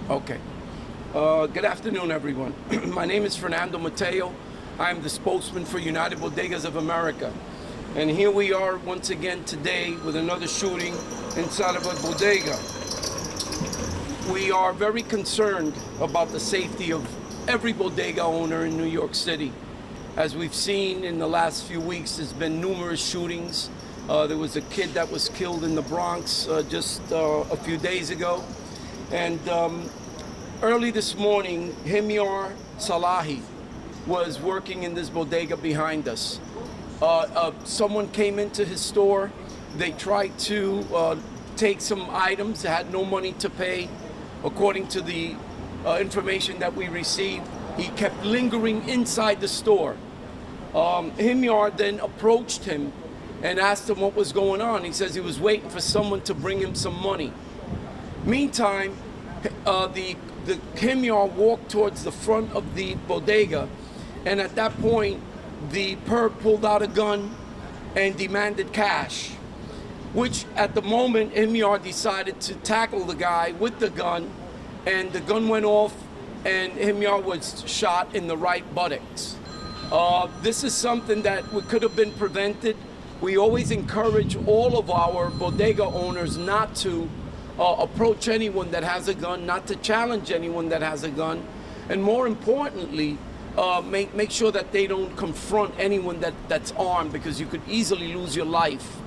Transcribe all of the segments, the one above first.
Okay. Good afternoon, everyone. My name is Fernando Mateo. I'm the spokesman for United Bodegas of America. And here we are once again today with another shooting inside of a bodega. We are very concerned about the safety of every bodega owner in New York City. As we've seen in the last few weeks, there's been numerous shootings. There was a kid that was killed in the Bronx just a few days ago. And early this morning, Himyar Salahi was working in this bodega behind us. Someone came into his store. They tried to take some items, had no money to pay. According to the information that we received, he kept lingering inside the store. Himyar then approached him and asked him what was going on. He says he was waiting for someone to bring him some money. Meantime, the Himyar walked towards the front of the bodega, and at that point, the perp pulled out a gun and demanded cash, which at the moment, Himyar decided to tackle the guy with the gun, and the gun went off, and Himyar was shot in the right buttocks. This is something that could have been prevented. We always encourage all of our bodega owners not to approach anyone that has a gun, not to challenge anyone that has a gun, and more importantly, make sure that they don't confront anyone that's armed, because you could easily lose your life.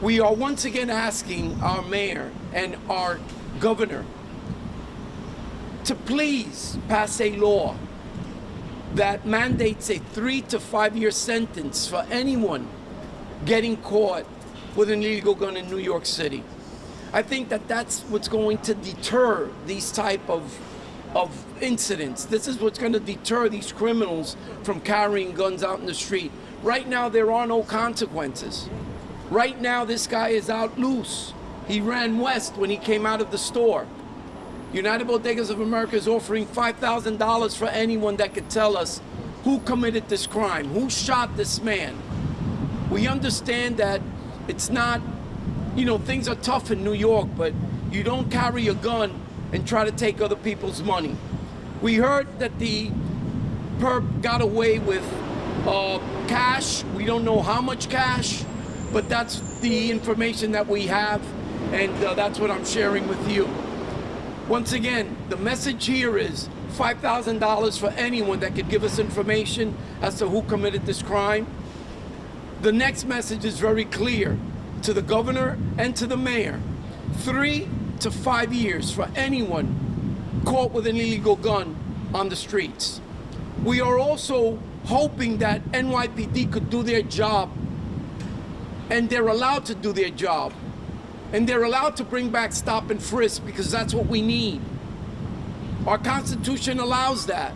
We are once again asking our mayor and our governor to please pass a law that mandates a 3 to 5 year sentence for anyone getting caught with an illegal gun in New York City. I think that that's what's going to deter these type of incidents. This is what's going to deter these criminals from carrying guns out in the street. Right now, there are no consequences. Right now, this guy is out loose. He ran west when he came out of the store. United Bodegas of America is offering $5,000 for anyone that could tell us who committed this crime, who shot this man. We understand that it's not, things are tough in New York, but you don't carry a gun and try to take other people's money. We heard that the perp got away with cash. We don't know how much cash, but that's the information that we have, and that's what I'm sharing with you. Once again, the message here is $5,000 for anyone that could give us information as to who committed this crime. The next message is very clear to the governor and to the mayor. 3 to 5 years for anyone caught with an illegal gun on the streets. We are also hoping that NYPD could do their job, and they're allowed to do their job. And they're allowed to bring back stop and frisk, because that's what we need. Our Constitution allows that.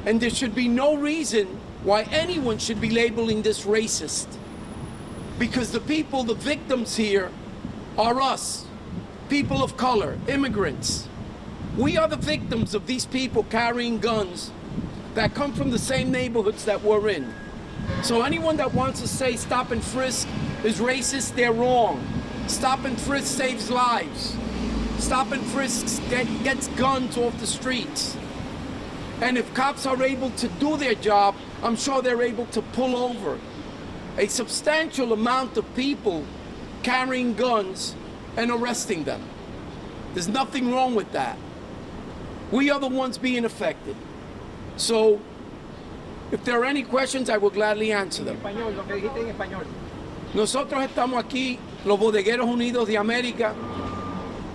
And there should be no reason why anyone should be labeling this racist. Because the people, the victims here, are us, people of color, immigrants. We are the victims of these people carrying guns that come from the same neighborhoods that we're in. So anyone that wants to say stop and frisk is racist, they're wrong. Stop and frisk saves lives. Stop and frisk gets guns off the streets. And if cops are able to do their job, I'm sure they're able to pull over a substantial amount of people carrying guns and arresting them. There's nothing wrong with that. We are the ones being affected. So, if there are any questions, I will gladly answer them. Nosotros estamos aquí, los Bodegueros Unidos de América,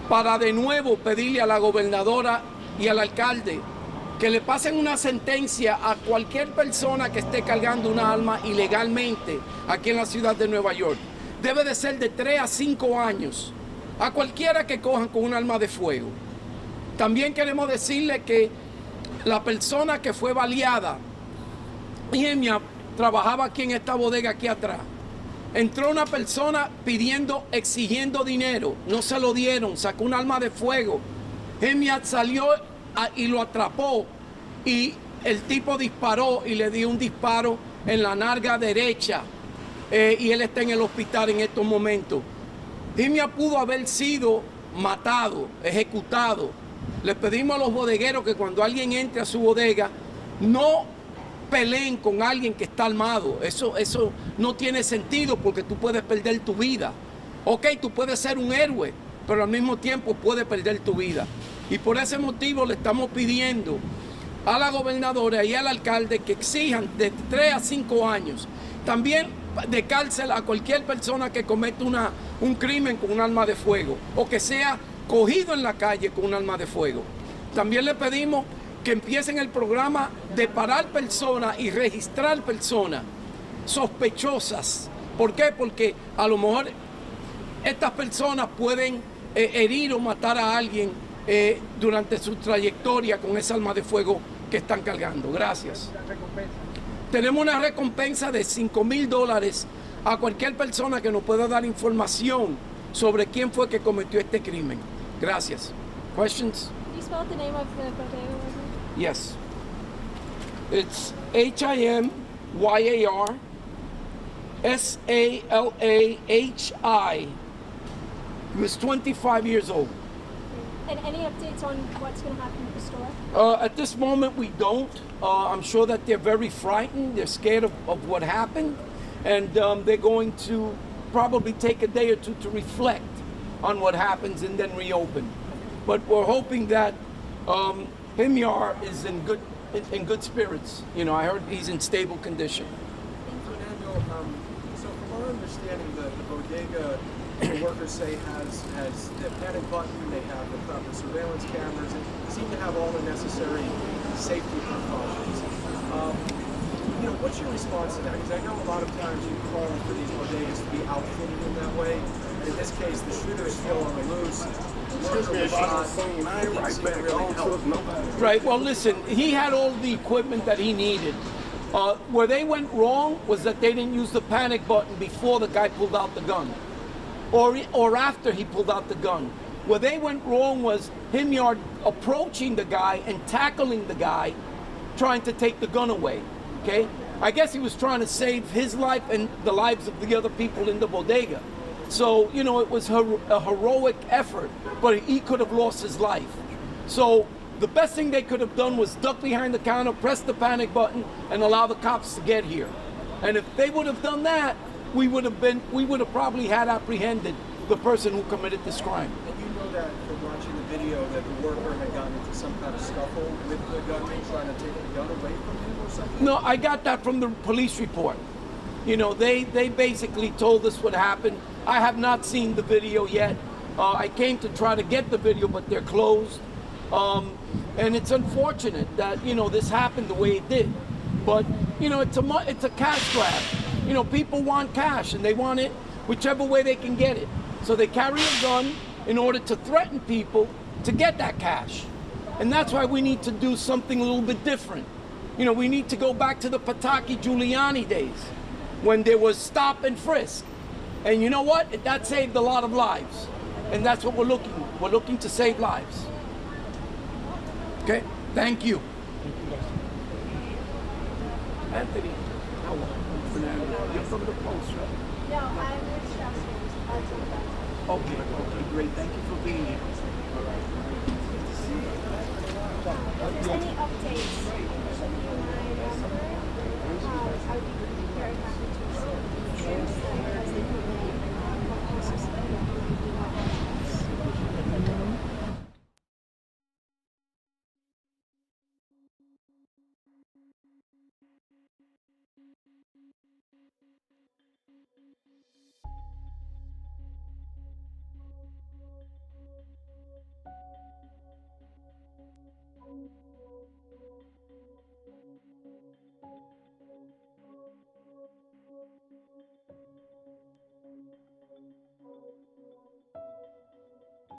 para de nuevo pedirle a la gobernadora y al alcalde que le pasen una sentencia a cualquier persona que esté cargando una arma ilegalmente aquí en la ciudad de Nueva York. Debe de ser de 3 a 5 años a cualquiera que cojan con un arma de fuego. También queremos decirle que la persona que fue baleada, Himyar, trabajaba aquí en esta bodega aquí atrás. Entró una persona exigiendo dinero, no se lo dieron, sacó un arma de fuego. Himyar salió y lo atrapó, y el tipo disparó y le dio un disparo en la nalga derecha, y él está en el hospital en estos momentos. Himyar pudo haber sido matado, ejecutado. Les pedimos a los bodegueros que cuando alguien entre a su bodega, no peleen con alguien que está armado. Eso no tiene sentido porque tú puedes perder tu vida. Ok, tú puedes ser un héroe, pero al mismo tiempo puedes perder tu vida. Y por ese motivo le estamos pidiendo a la gobernadora y al alcalde que exijan de 3 a 5 años. También de cárcel a cualquier persona que cometa un crimen con un arma de fuego o que sea cogido en la calle con un arma de fuego. También le pedimos que empiecen el programa de parar personas y registrar personas sospechosas. ¿Por qué? Porque a lo mejor estas personas pueden herir o matar a alguien durante su trayectoria con esa arma de fuego que están cargando. Gracias. Tenemos una recompensa de $5,000 a cualquier persona que nos pueda dar información sobre quién fue que cometió este crimen. Gracias. Questions? Can you spell out the name of the bodega? Yes. It's Himyar, He was 25 years old. And any updates on what's going to happen with the store? At this moment, we don't. I'm sure that they're very frightened. They're scared of what happened. And they're going to probably take a day or two to reflect on what happens and then reopen. But we're hoping that Himyar is in good spirits. You know, I heard he's in stable condition. Fernando, so from our understanding, the bodega, the workers say has the panic button, they have the proper surveillance cameras, and seem to have all the necessary safety precautions. You know, what's your response to that? Because I know a lot of times you call for these bodegas to be outfitted in that way. And in this case, the shooter is still on the loose. Right, well listen, he had all the equipment that he needed. Where they went wrong was that they didn't use the panic button before the guy pulled out the gun. Or after he pulled out the gun. Where they went wrong was Himyard approaching the guy and tackling the guy, trying to take the gun away, okay? I guess he was trying to save his life and the lives of the other people in the bodega. So, you know, it was a heroic effort, but he could have lost his life. So the best thing they could have done was duck behind the counter, press the panic button, and allow the cops to get here. And if they would have done that, we would have probably had apprehended the person who committed this crime. And you know that from watching the video that the worker had gotten into some kind of scuffle with the gunman trying to take the gun away from him or something? No, I got that from the police report. You know, they basically told us what happened. I have not seen the video yet. I came to try to get the video, but they're closed. And it's unfortunate that, you know, this happened the way it did. But, you know, it's a cash grab. You know, people want cash and they want it whichever way they can get it. So they carry a gun in order to threaten people to get that cash. And that's why we need to do something a little bit different. You know, we need to go back to the Pataki Giuliani days when there was stop and frisk. And you know what? That saved a lot of lives. And that's what we're looking to save lives. Okay? Thank you. Anthony, how are you? Fernando, you're from the Post, right? No, I'm with Strauss. Okay, great. Thank you for being here. If there's any updates from you and my number, I would be very happy to share as they come in.